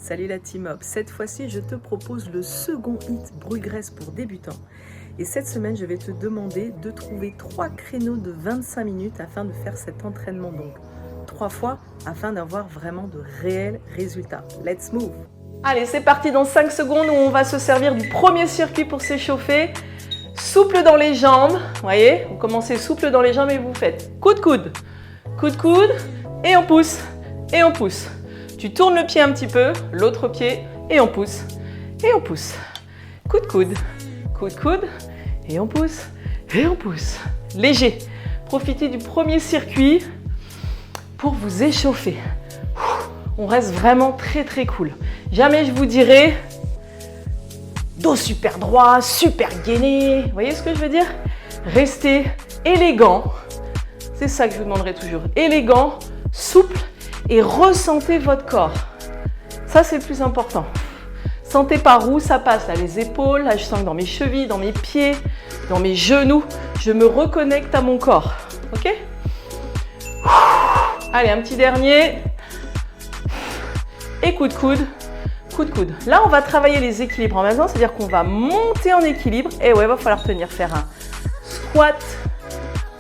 Salut la Team Up, cette fois-ci je te propose le second hit Brûle-Graisse pour débutants. Et cette semaine je vais te demander de trouver 3 créneaux de 25 minutes afin de faire cet entraînement donc 3 fois afin d'avoir vraiment de réels résultats. Let's move! Allez, c'est parti dans 5 secondes où on va se servir du premier circuit pour s'échauffer. Souple dans les jambes, vous voyez, vous commencez souple dans les jambes et vous faites coude, coude, et on pousse, et on pousse. Tu tournes le pied un petit peu, l'autre pied, et on pousse, et on pousse. Coude, coude, et on pousse, et on pousse. Léger. Profitez du premier circuit pour vous échauffer. On reste vraiment très très cool. Jamais je vous dirai dos super droit, super gainé. Vous voyez ce que je veux dire? Restez élégant. C'est ça que je vous demanderai toujours. Élégant, souple et ressentez votre corps. Ça, c'est le plus important. Sentez par où ça passe. Là, les épaules, là, je sens que dans mes chevilles, dans mes pieds, dans mes genoux, je me reconnecte à mon corps. Ok? Allez, un petit dernier. Et coude, coude. Là, on va travailler les équilibres en même temps, c'est-à-dire qu'on va monter en équilibre. Et ouais, il va falloir tenir, faire un squat,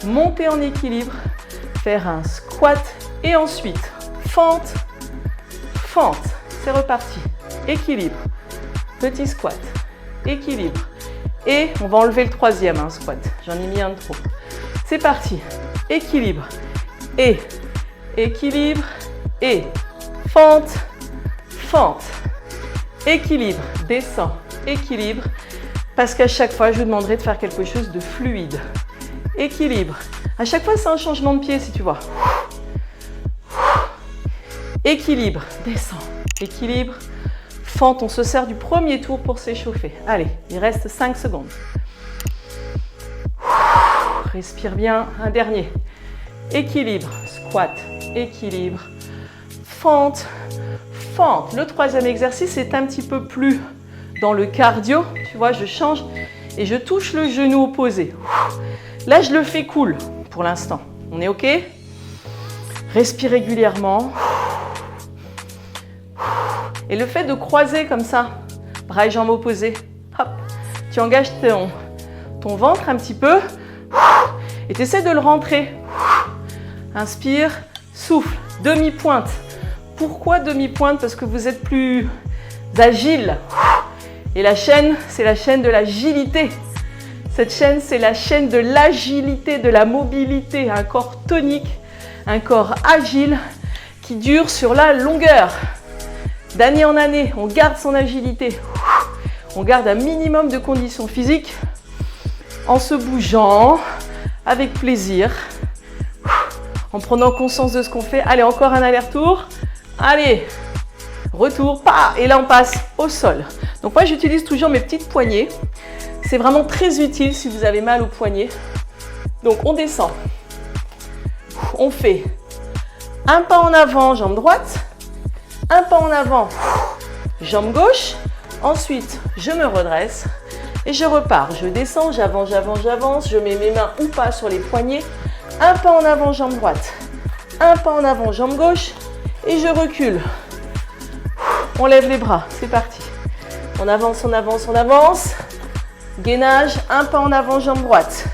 monter en équilibre, faire un squat et ensuite fente, fente. C'est reparti. Équilibre, petit squat, équilibre. Et on va enlever le troisième, squat. J'en ai mis un de trop. C'est parti. Équilibre et équilibre et fente, fente. Équilibre, descend, équilibre, parce qu'à chaque fois, je vous demanderai de faire quelque chose de fluide. Équilibre. À chaque fois, c'est un changement de pied, si tu vois. Équilibre, descend, équilibre, fente. On se sert du premier tour pour s'échauffer. Allez, il reste 5 secondes. Respire bien. Un dernier. Équilibre, squat, équilibre, fente, fente. Le troisième exercice est un petit peu plus dans le cardio. Tu vois, je change et je touche le genou opposé. Là, je le fais cool pour l'instant. On est OK? Respire régulièrement. Et le fait de croiser comme ça, bras et jambes opposés, hop, tu engages ton ventre un petit peu et tu essaies de le rentrer. Inspire, souffle, demi-pointe. Pourquoi demi-pointe? Parce que vous êtes plus agile. Et la chaîne, c'est la chaîne de l'agilité. Cette chaîne, c'est la chaîne de l'agilité, de la mobilité. Un corps tonique, un corps agile qui dure sur la longueur. D'année en année, on garde son agilité. On garde un minimum de conditions physiques en se bougeant avec plaisir, en prenant conscience de ce qu'on fait. Allez, encore un aller-retour. Allez, retour, et là on passe au sol. Donc moi j'utilise toujours mes petites poignées. C'est vraiment très utile si vous avez mal aux poignets. Donc on descend. On fait un pas en avant, jambe droite. Un pas en avant, jambe gauche. Ensuite, je me redresse et je repars. Je descends, j'avance, je mets mes mains ou pas sur les poignets. Un pas en avant, jambe droite. Un pas en avant, jambe gauche. Et je recule. On lève les bras, c'est parti. On avance, on avance, on avance. Gainage, un pas en avant, jambe droite.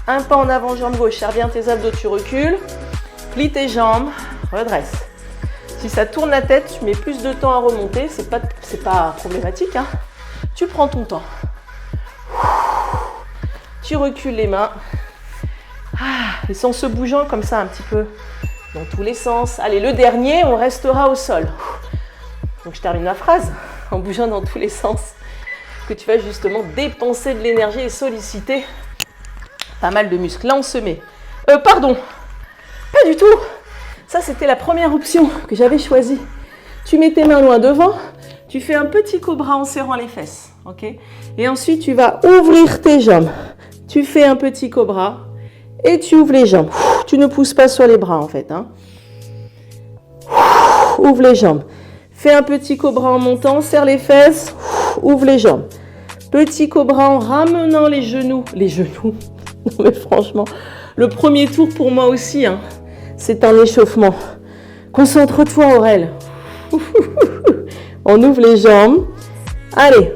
Un pas en avant, jambe gauche. Serre bien tes abdos, tu recules. Plie tes jambes, redresse. Si ça tourne la tête, tu mets plus de temps à remonter, c'est pas problématique. Tu prends ton temps. Tu recules les mains. Et c'est en se bougeant comme ça un petit peu dans tous les sens. Allez, le dernier, on restera au sol. Donc je termine ma phrase en bougeant dans tous les sens. Que tu vas justement dépenser de l'énergie et solliciter pas mal de muscles. Là, on se met. Pardon, pas du tout. Ça, c'était la première option que j'avais choisie. Tu mets tes mains loin devant, tu fais un petit cobra en serrant les fesses. Ok? Et ensuite, tu vas ouvrir tes jambes. Tu fais un petit cobra et tu ouvres les jambes. Tu ne pousses pas sur les bras en fait. Ouvre les jambes. Fais un petit cobra en montant, serre les fesses, ouvre les jambes. Petit cobra en ramenant les genoux. Les genoux. Non mais franchement, le premier tour pour moi aussi, c'est un échauffement. Concentre-toi, Aurel. On ouvre les jambes. Allez,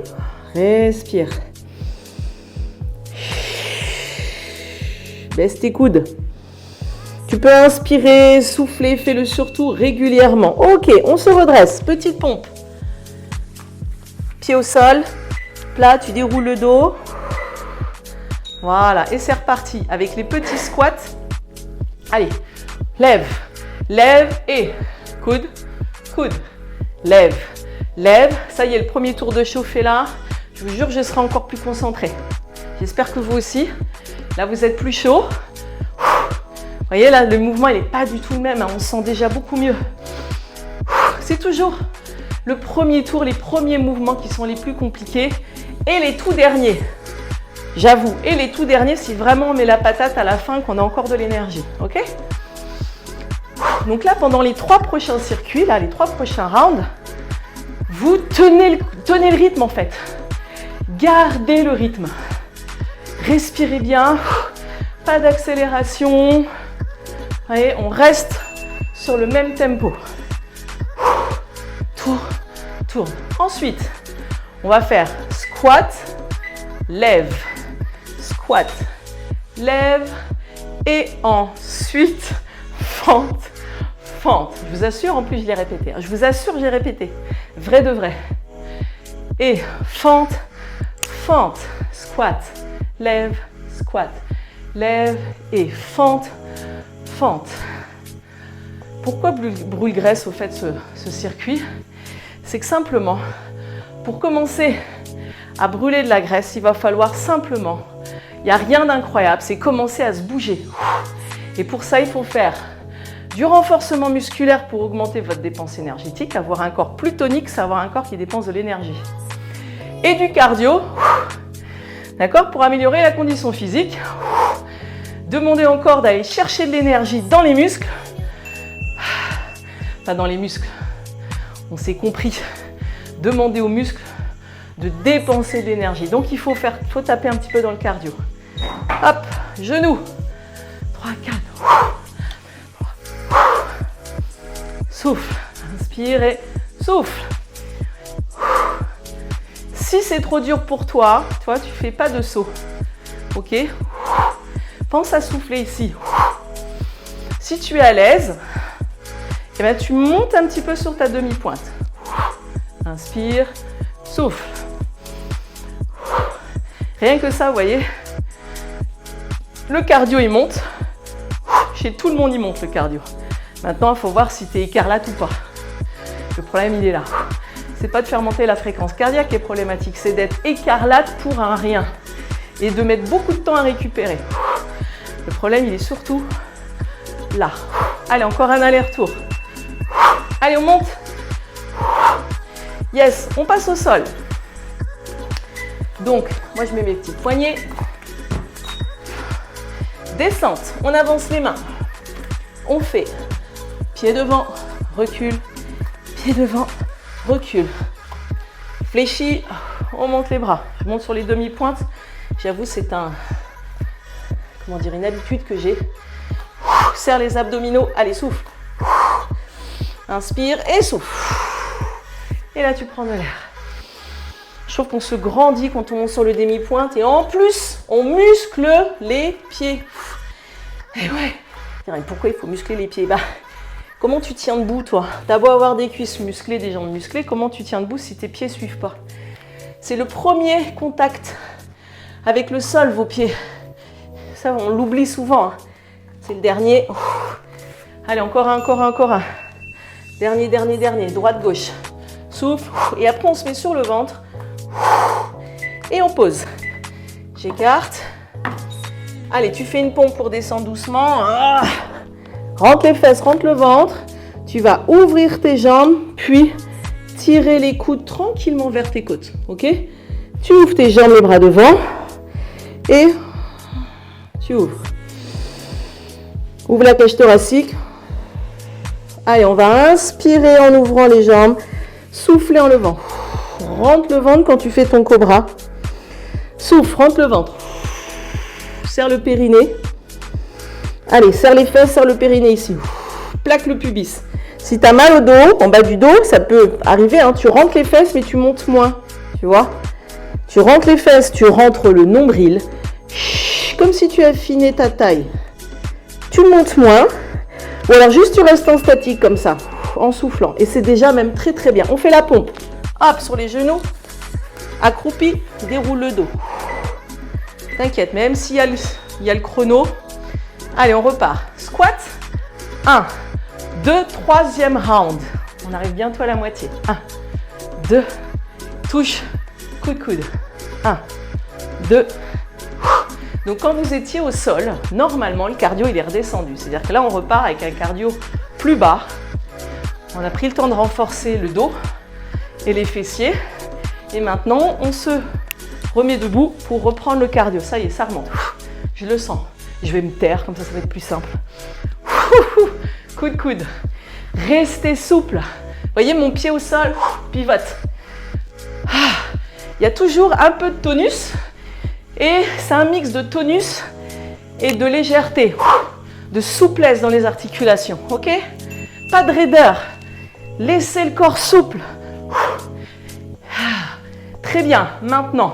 respire. Baisse tes coudes. Tu peux inspirer, souffler, fais-le surtout régulièrement. Ok, on se redresse. Petite pompe. Pied au sol. Plat, tu déroules le dos. Voilà, et c'est reparti avec les petits squats. Allez, lève, lève et coude, coude, lève, lève. Ça y est, le premier tour de chauffe est là. Je vous jure, je serai encore plus concentrée. J'espère que vous aussi. Là, vous êtes plus chaud. Vous voyez, là, le mouvement, il n'est pas du tout le même. On se sent déjà beaucoup mieux. C'est toujours le premier tour, les premiers mouvements qui sont les plus compliqués et les tout derniers. J'avoue, et les tout derniers, si vraiment on met la patate à la fin, qu'on a encore de l'énergie, ok? Donc là, pendant les 3 prochains circuits, là, les 3 prochains rounds, vous tenez le rythme en fait. Gardez le rythme. Respirez bien, pas d'accélération. Vous voyez, on reste sur le même tempo. Tourne, tourne. Ensuite, on va faire squat, lève. Squat, lève et ensuite fente, fente. Je vous assure, en plus je l'ai répété. Je vous assure, j'ai répété. Vrai de vrai. Et fente, fente. Squat, lève, squat, lève et fente, fente. Pourquoi brûle-graisse au fait ce circuit? C'est que simplement, pour commencer à brûler de la graisse, il va falloir simplement, il n'y a rien d'incroyable, c'est commencer à se bouger. Et pour ça, il faut faire du renforcement musculaire pour augmenter votre dépense énergétique, avoir un corps plus tonique, c'est avoir un corps qui dépense de l'énergie. Et du cardio, d'accord, pour améliorer la condition physique. Demandez encore d'aller chercher de l'énergie dans les muscles. Pas dans les muscles, on s'est compris. Demandez aux muscles de dépenser de l'énergie. Donc il faut taper un petit peu dans le cardio. Hop, genoux. 3, 4. Souffle. Inspire et souffle. Si c'est trop dur pour toi, tu ne fais pas de saut. Ok? Pense à souffler ici. Si tu es à l'aise, eh bien, tu montes un petit peu sur ta demi-pointe. Inspire, souffle. Rien que ça, vous voyez, le cardio, il monte. Chez tout le monde, il monte le cardio. Maintenant, il faut voir si tu es écarlate ou pas. Le problème, il est là. C'est pas de faire monter la fréquence cardiaque qui est problématique, c'est d'être écarlate pour un rien et de mettre beaucoup de temps à récupérer. Le problème, il est surtout là. Allez, encore un aller-retour. Allez, on monte. Yes, on passe au sol. Donc, moi, je mets mes petits poignets. Descente, on avance les mains. On fait pied devant, recule, pied devant, recule. Fléchi, on monte les bras. Je monte sur les demi-pointes. J'avoue, c'est une habitude que j'ai. Serre les abdominaux. Allez, souffle. Inspire et souffle. Et là, tu prends de l'air. Je trouve qu'on se grandit quand on monte sur le demi-pointe. Et en plus, on muscle les pieds. Et ouais. Pourquoi il faut muscler les pieds? Comment tu tiens debout, toi? T'as beau avoir des cuisses musclées, des jambes musclées, comment tu tiens debout si tes pieds ne suivent pas? C'est le premier contact avec le sol, vos pieds. Ça, on l'oublie souvent. C'est le dernier. Allez, encore un. Dernier. Droite-gauche. Souffle. Et après, on se met sur le ventre. Et on pose. J'écarte. Allez, tu fais une pompe pour descendre doucement. Rentre les fesses, rentre le ventre. Tu vas ouvrir tes jambes, puis tirer les coudes tranquillement vers tes côtes. Ok? Tu ouvres tes jambes, les bras devant. Et tu ouvres. Ouvre la cage thoracique. Allez, on va inspirer en ouvrant les jambes. Souffler en levant. Rentre le ventre quand tu fais ton cobra. Souffle, rentre le ventre. Serre le périnée. Allez, serre les fesses, serre le périnée ici. Plaque le pubis. Si tu as mal au dos, en bas du dos, ça peut arriver, hein, tu rentres les fesses mais tu montes moins, tu vois. Tu rentres les fesses, tu rentres le nombril, comme si tu affinais ta taille. Tu montes moins, ou alors juste tu restes en statique comme ça, en soufflant. Et c'est déjà même très très bien. On fait la pompe. Hop, sur les genoux, accroupi, déroule le dos. T'inquiète, même s'il y a le chrono. Allez, on repart. Squat, 1, 2, troisième round. On arrive bientôt à la moitié. 1, 2, touche, coup de coude. 1, 2. Donc quand vous étiez au sol, normalement le cardio il est redescendu. C'est-à-dire que là on repart avec un cardio plus bas. On a pris le temps de renforcer le dos et les fessiers. Et maintenant on se remet debout pour reprendre le cardio. Ça y est, ça remonte. Je le sens. Je vais me taire, comme ça va être plus simple. Coup de coude. Restez souple. Voyez mon pied au sol, pivote. Il y a toujours un peu de tonus. Et c'est un mix de tonus et de légèreté, de souplesse dans les articulations, ok? Pas de raideur. Laissez le corps souple. Très bien. Maintenant,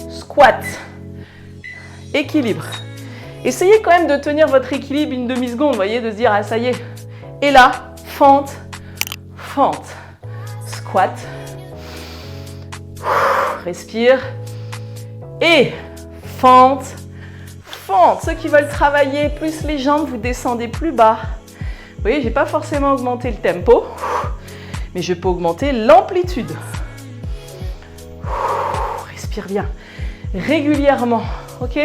squat. Équilibre. Essayez quand même de tenir votre équilibre une demi-seconde, vous voyez, de se dire, ah ça y est. Et là, fente, fente. Squat. Respire. Et fente, fente. Ceux qui veulent travailler plus les jambes, vous descendez plus bas. Vous voyez, je n'ai pas forcément augmenté le tempo, mais je peux augmenter l'amplitude. Respire bien, régulièrement, ok?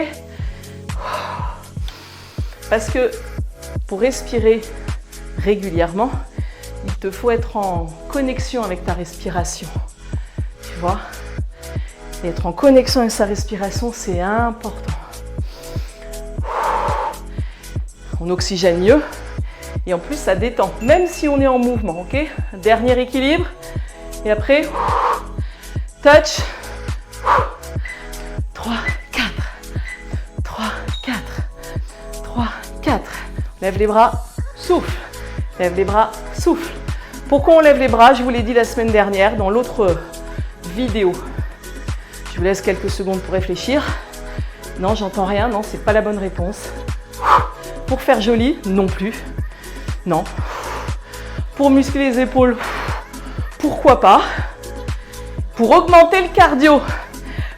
Parce que pour respirer régulièrement, il te faut être en connexion avec ta respiration. Tu vois? Et être en connexion avec sa respiration, c'est important. On oxygène mieux et en plus ça détend, même si on est en mouvement, ok? Dernier équilibre et après, touch, 3, 4, 3, 4, 3, 4. Lève les bras, souffle, lève les bras, souffle. Pourquoi on lève les bras? Je vous l'ai dit la semaine dernière dans l'autre vidéo. Je vous laisse quelques secondes pour réfléchir. Non, j'entends rien. Non, c'est pas la bonne réponse. Pour faire joli, non plus. Non. Pour muscler les épaules, pourquoi pas. Pour augmenter le cardio.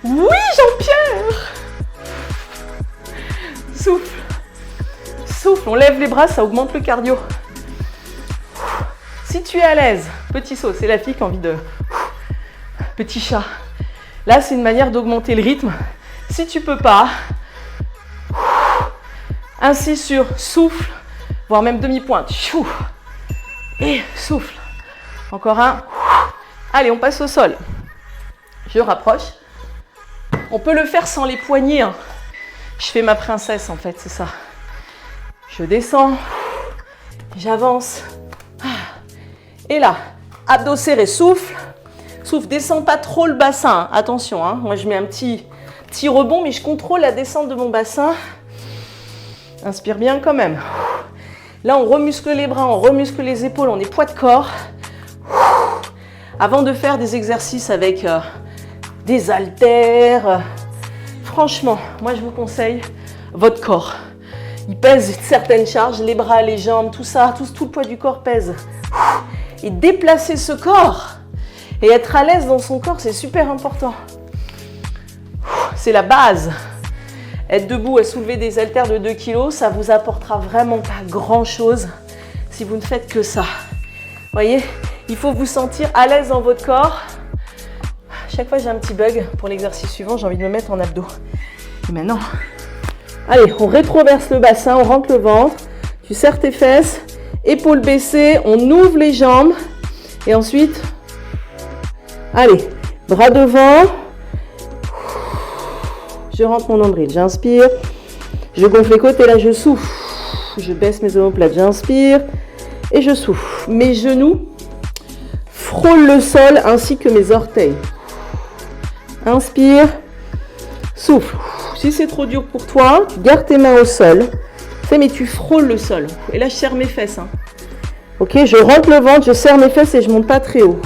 Oui, Jean-Pierre. Souffle. Souffle. On lève les bras, ça augmente le cardio. Si tu es à l'aise, petit saut, c'est la fille qui a envie de... Petit chat. Là, c'est une manière d'augmenter le rythme. Si tu ne peux pas, ainsi sur souffle, voire même demi-pointe. Et souffle. Encore un. Allez, on passe au sol. Je rapproche. On peut le faire sans les poignets. Hein. Je fais ma princesse, en fait, c'est ça. Je descends. J'avance. Et là, abdos serrés, souffle. Souffle, descends pas trop le bassin, attention, hein. Moi je mets un petit rebond, mais je contrôle la descente de mon bassin. Inspire bien quand même. Là on remuscle les bras, on remuscle les épaules, on est poids de corps. Avant de faire des exercices avec des haltères, franchement, moi je vous conseille votre corps. Il pèse certaines charges, les bras, les jambes, tout ça, tout le poids du corps pèse. Et déplacer ce corps et être à l'aise dans son corps, c'est super important. C'est la base. Être debout et soulever des haltères de 2 kg, ça vous apportera vraiment pas grand-chose si vous ne faites que ça. Vous voyez, il faut vous sentir à l'aise dans votre corps. Chaque fois, j'ai un petit bug. Pour l'exercice suivant, j'ai envie de me mettre en abdos. Et maintenant, allez, on rétroverse le bassin, on rentre le ventre. Tu serres tes fesses, épaules baissées, on ouvre les jambes. Et ensuite, allez, bras devant. Je rentre mon nombril, j'inspire. Je gonfle les côtes et là, je souffle. Je baisse mes omoplates, j'inspire. Et je souffle. Mes genoux frôlent le sol ainsi que mes orteils. Inspire. Souffle. Si c'est trop dur pour toi, garde tes mains au sol. Mais tu frôles le sol. Et là, je serre mes fesses. Hein. Ok, je rentre le ventre, je serre mes fesses et je monte pas très haut.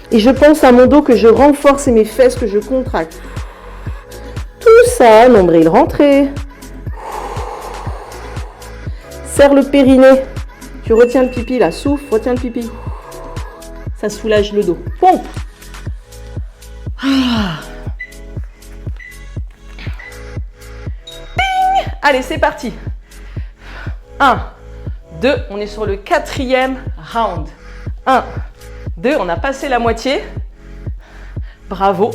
Et je pense à mon dos que je renforce et mes fesses que je contracte. Tout ça, nombril rentré. Serre le périnée. Tu retiens le pipi là, souffle, retiens le pipi. Ça soulage le dos. Pompe. Ah. Ping. Allez, c'est parti. 1, 2, on est sur le 4e round. 1, 2, on a passé la moitié. Bravo.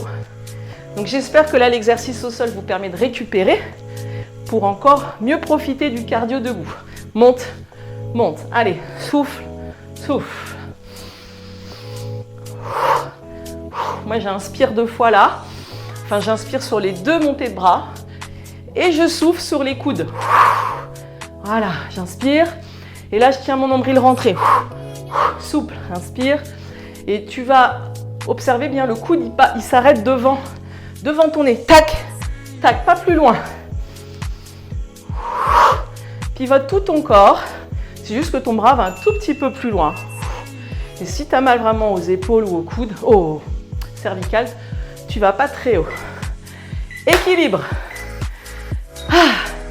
Donc j'espère que là, l'exercice au sol vous permet de récupérer pour encore mieux profiter du cardio debout. Monte, monte. Allez, souffle, souffle. Moi, j'inspire 2 fois là. Enfin, j'inspire sur les 2 montées de bras. Et je souffle sur les coudes. Voilà, j'inspire. Et là, je tiens mon nombril rentré. Souple, inspire. Et tu vas observer bien le coude, il s'arrête devant ton nez. Tac, tac, pas plus loin. Pivote tout ton corps. C'est juste que ton bras va un tout petit peu plus loin. Et si tu as mal vraiment aux épaules ou aux coudes, aux cervicales, tu vas pas très haut. Équilibre.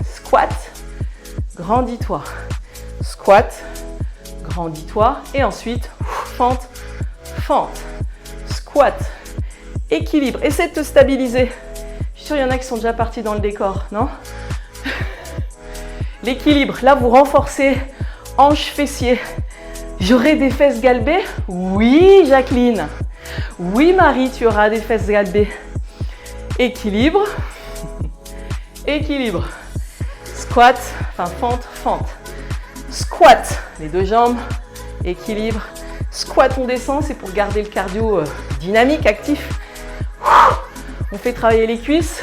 Squat. Grandis-toi. Squat. Grandis-toi. Et ensuite, fente, fente. Squat. Équilibre. Essaie de te stabiliser. Je suis sûre qu'il y en a qui sont déjà partis dans le décor, non? L'équilibre. Là, vous renforcez hanches, fessiers. J'aurai des fesses galbées? Oui, Jacqueline. Oui, Marie, tu auras des fesses galbées. Équilibre. Équilibre. Squat. Enfin, fente, fente. Squat. Les 2 jambes. Équilibre. Squat, on descend. C'est pour garder le cardio dynamique, actif. On fait travailler les cuisses.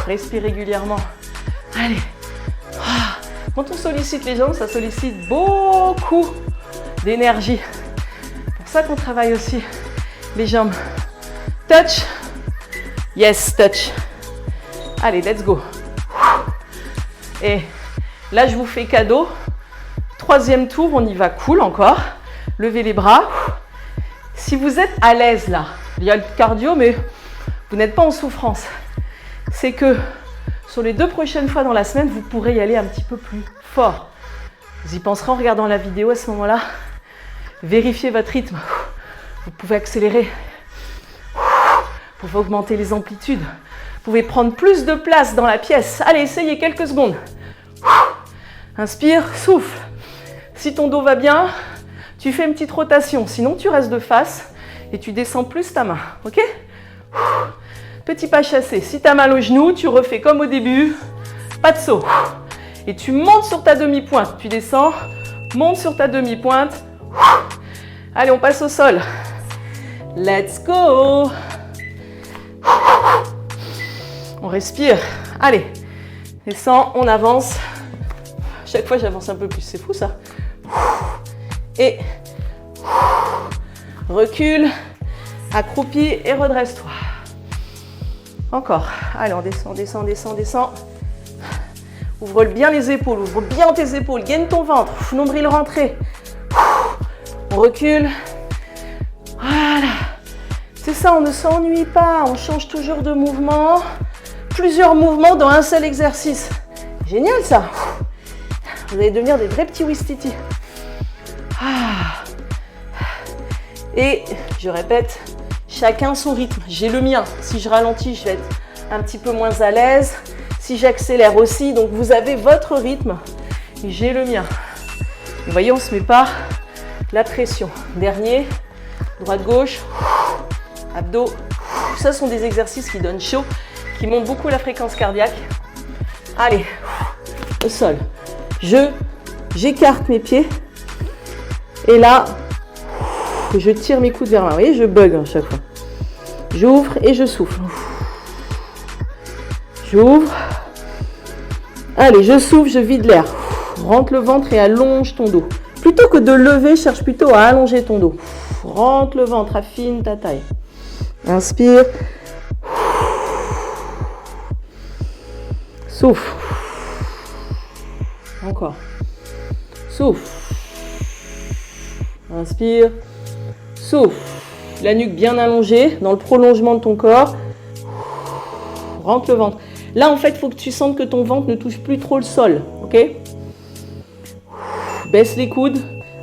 Respire régulièrement. Allez. Quand on sollicite les jambes, ça sollicite beaucoup d'énergie. C'est pour ça qu'on travaille aussi les jambes. Touch. Yes, touch. Allez, let's go. Et là, je vous fais cadeau. 3e tour, on y va cool encore. Levez les bras. Si vous êtes à l'aise là, il y a le cardio, mais vous n'êtes pas en souffrance. C'est que sur les 2 prochaines fois dans la semaine, vous pourrez y aller un petit peu plus fort. Vous y penserez en regardant la vidéo à ce moment-là. Vérifiez votre rythme. Vous pouvez accélérer. Vous pouvez augmenter les amplitudes. Vous pouvez prendre plus de place dans la pièce. Allez, essayez quelques secondes. Inspire, souffle. Si ton dos va bien, tu fais une petite rotation. Sinon, tu restes de face et tu descends plus ta main. Ok? Petit pas chassé. Si tu as mal au genou, tu refais comme au début. Pas de saut. Et tu montes sur ta demi-pointe. Tu descends, monte sur ta demi-pointe. Allez, on passe au sol. Let's go. On respire. Allez, descend, on avance. Chaque fois, j'avance un peu plus. C'est fou, ça. Et recule, accroupi et redresse-toi. Encore. Allez, on descend, descend, descend, descend. Ouvre bien les épaules, ouvre bien tes épaules, gaine ton ventre, nombril rentré. On recule. Voilà. C'est ça, on ne s'ennuie pas, on change toujours de mouvement. Plusieurs mouvements dans un seul exercice. Génial ça. Vous allez devenir des vrais petits Wistiti. Et je répète, chacun son rythme. J'ai le mien. Si je ralentis, je vais être un petit peu moins à l'aise. Si j'accélère aussi, donc vous avez votre rythme. Et j'ai le mien. Vous voyez, on ne se met pas la pression. Dernier, droite-gauche, abdos. Tout ça sont des exercices qui donnent chaud, qui montent beaucoup la fréquence cardiaque. Allez, au sol. J'écarte mes pieds. Et là, je tire mes coudes vers l'avant. Vous voyez, je bug à chaque fois. J'ouvre et je souffle. J'ouvre. Allez, je souffle, je vide l'air. Rentre le ventre et allonge ton dos. Plutôt que de lever, cherche plutôt à allonger ton dos. Rentre le ventre, affine ta taille. Inspire. Souffle. Encore. Souffle. Inspire. Souffle. La nuque bien allongée, dans le prolongement de ton corps. Rentre le ventre. Là, en fait, il faut que tu sentes que ton ventre ne touche plus trop le sol. Ok? Baisse les coudes.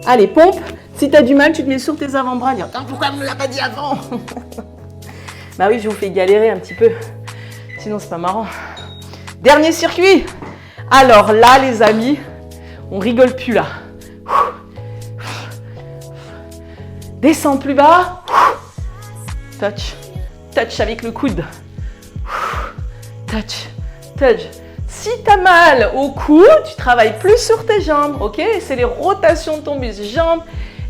Allez, pompe. Si tu as du mal, tu te mets sur tes avant-bras. Dire, pourquoi on ne me l'a pas dit avant? Bah oui, je vous fais galérer un petit peu. Sinon, c'est pas marrant. Dernier circuit. Alors là, les amis, on rigole plus là. Descends plus bas. Touch. Touch avec le coude. Touch. Touch. Si tu as mal au cou, tu travailles plus sur tes jambes. Ok? C'est les rotations de ton muscle. Jambes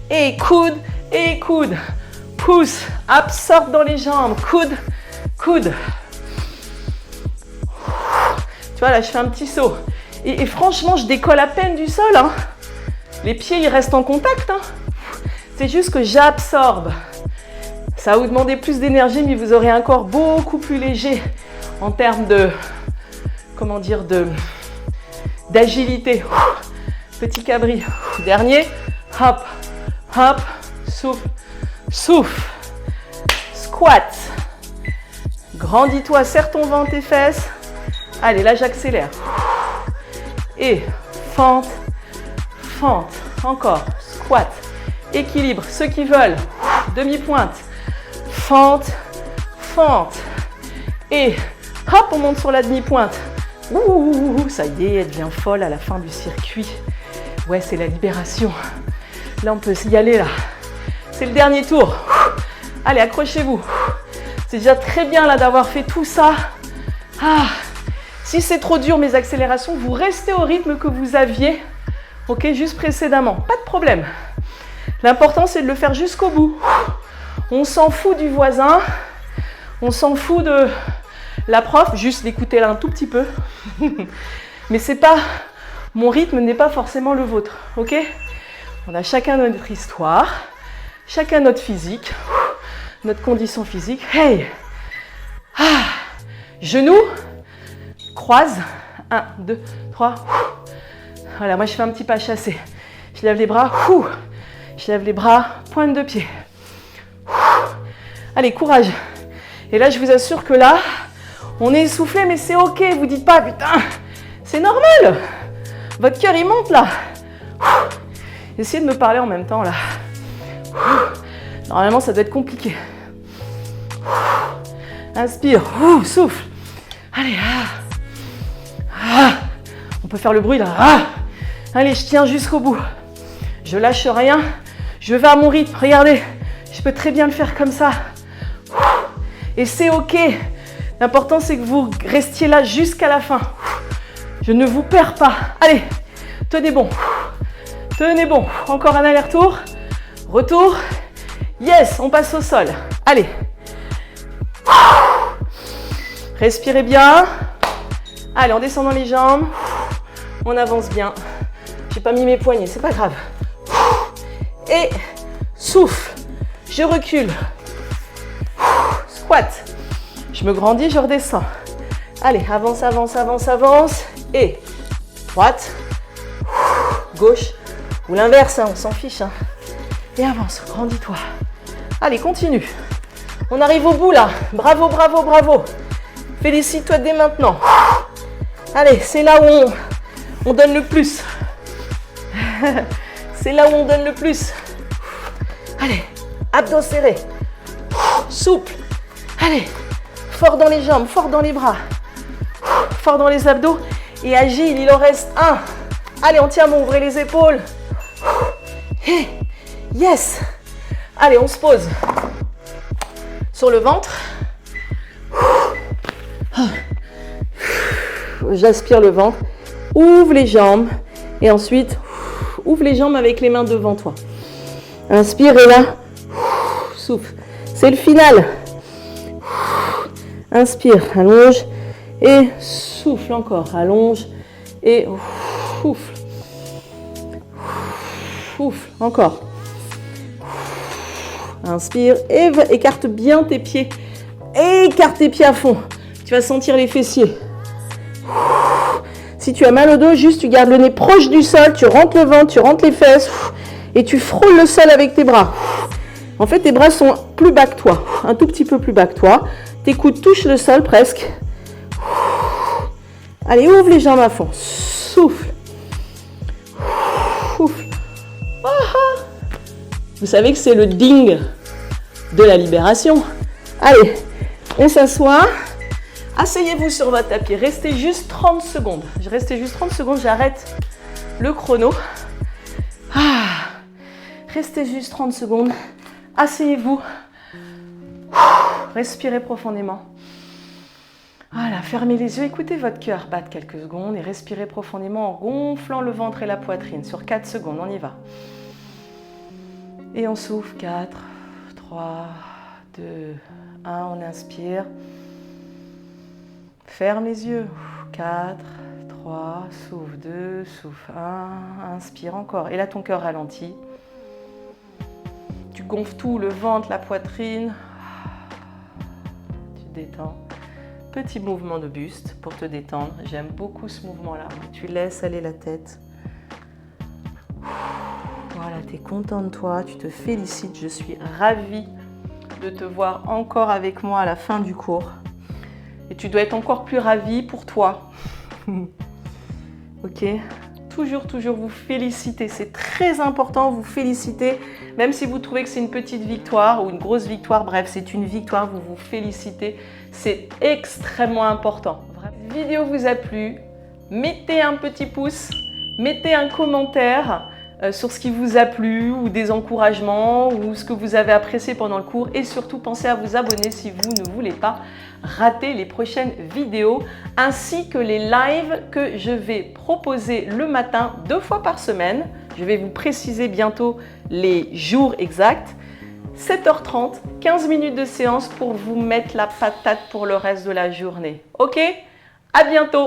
et coude et coude. Pousse. Absorbe dans les jambes. Coude. Coude. Tu vois, là, je fais un petit saut. Et franchement, je décolle à peine du sol. Hein. Les pieds, ils restent en contact. Hein. C'est juste que j'absorbe. Ça va vous demander plus d'énergie, mais vous aurez un corps beaucoup plus léger en termes de, comment dire, d'agilité. Petit cabri. Dernier. Hop, hop, souffle, souffle. Squat. Grandis-toi, serre ton ventre, tes fesses. Allez, là, j'accélère. Et fente, fente. Encore. Squat. Équilibre. Ceux qui veulent. Demi-pointe. Fente, fente. Et hop, on monte sur la demi-pointe. Ouh, ça y est, elle devient folle à la fin du circuit. Ouais, c'est la libération. Là, on peut y aller, là. C'est le dernier tour. Allez, accrochez-vous. C'est déjà très bien, là, d'avoir fait tout ça. Ah, si c'est trop dur, mes accélérations, vous restez au rythme que vous aviez, ok, juste précédemment. Pas de problème. L'important, c'est de le faire jusqu'au bout. On s'en fout du voisin. On s'en fout de la prof, juste d'écouter là un tout petit peu. Mais c'est pas, mon rythme n'est pas forcément le vôtre, ok? On a chacun notre histoire, chacun notre physique, notre condition physique. Hey! Ah! Genoux, croise. 1, 2, 3. Voilà, moi je fais un petit pas chassé. Je lève les bras. Je lève les bras, pointe de pied. Allez, courage. Et là, je vous assure que là, on est essoufflé, mais c'est ok. Vous dites pas, putain, c'est normal. Votre cœur, il monte là. Essayez de me parler en même temps là. Normalement, ça doit être compliqué. Inspire, souffle. Allez, on peut faire le bruit là. Allez, je tiens jusqu'au bout. Je lâche rien. Je vais à mon rythme. Regardez, je peux très bien le faire comme ça. Et c'est ok. L'important, c'est que vous restiez là jusqu'à la fin. Je ne vous perds pas. Allez, tenez bon. Tenez bon. Encore un aller-retour. Retour. Yes, on passe au sol. Allez. Respirez bien. Allez, en descendant les jambes. On avance bien. J'ai pas mis mes poignets, c'est pas grave. Et souffle. Je recule. Squat. Je me grandis, je redescends. Allez, avance, avance, avance, avance. Et droite, gauche, ou l'inverse, hein, on s'en fiche. Hein. Et avance, grandis-toi. Allez, continue. On arrive au bout là. Bravo, bravo, bravo. Félicite-toi dès maintenant. Allez, c'est là où on donne le plus. C'est là où on donne le plus. Allez, abdos serrés. Souple. Allez, fort dans les jambes, fort dans les bras. Fort dans les abdos. Et agile, il en reste un. Allez, on tient bon, ouvrez les épaules. Yes. Allez, on se pose. Sur le ventre. J'aspire le ventre. Ouvre les jambes. Et ensuite, ouvre les jambes avec les mains devant toi. Inspire et là, souffle. C'est le final. Inspire, allonge et souffle encore. Allonge et souffle. Souffle, encore. Inspire et écarte bien tes pieds. Écarte tes pieds à fond. Tu vas sentir les fessiers. Si tu as mal au dos, juste tu gardes le nez proche du sol, tu rentres le ventre, tu rentres les fesses et tu frôles le sol avec tes bras. En fait, tes bras sont plus bas que toi, un tout petit peu plus bas que toi. Tes coudes touchent le sol presque. Allez, ouvre les jambes à fond. Souffle. Souffle. Vous savez que c'est le ding de la libération. Allez, on s'assoit. Asseyez-vous sur votre tapis. Restez juste 30 secondes. Je restais juste 30 secondes. J'arrête le chrono. Restez juste 30 secondes. Asseyez-vous. Respirez profondément. Voilà, fermez les yeux. Écoutez votre cœur battre quelques secondes et respirez profondément en gonflant le ventre et la poitrine. Sur 4 secondes, on y va. Et on souffle. 4, 3, 2, 1. On inspire. Ferme les yeux. 4, 3, souffle 2, souffle 1, inspire encore. Et là, ton cœur ralentit. Tu gonfles tout, le ventre, la poitrine. Tu détends. Petit mouvement de buste pour te détendre. J'aime beaucoup ce mouvement-là. Tu laisses aller la tête. Voilà, tu es content de toi, tu te félicites. Je suis ravie de te voir encore avec moi à la fin du cours. Et tu dois être encore plus ravi pour toi. Ok? Toujours vous féliciter. C'est très important, vous féliciter. Même si vous trouvez que c'est une petite victoire ou une grosse victoire, bref, c'est une victoire, vous vous félicitez. C'est extrêmement important. Si la vidéo vous a plu, mettez un petit pouce, mettez un commentaire sur ce qui vous a plu ou des encouragements ou ce que vous avez apprécié pendant le cours et surtout pensez à vous abonner si vous ne voulez pas rater les prochaines vidéos ainsi que les lives que je vais proposer le matin 2 fois par semaine. Je vais vous préciser bientôt les jours exacts. 7h30, 15 minutes de séance pour vous mettre la patate pour le reste de la journée. Ok? À bientôt!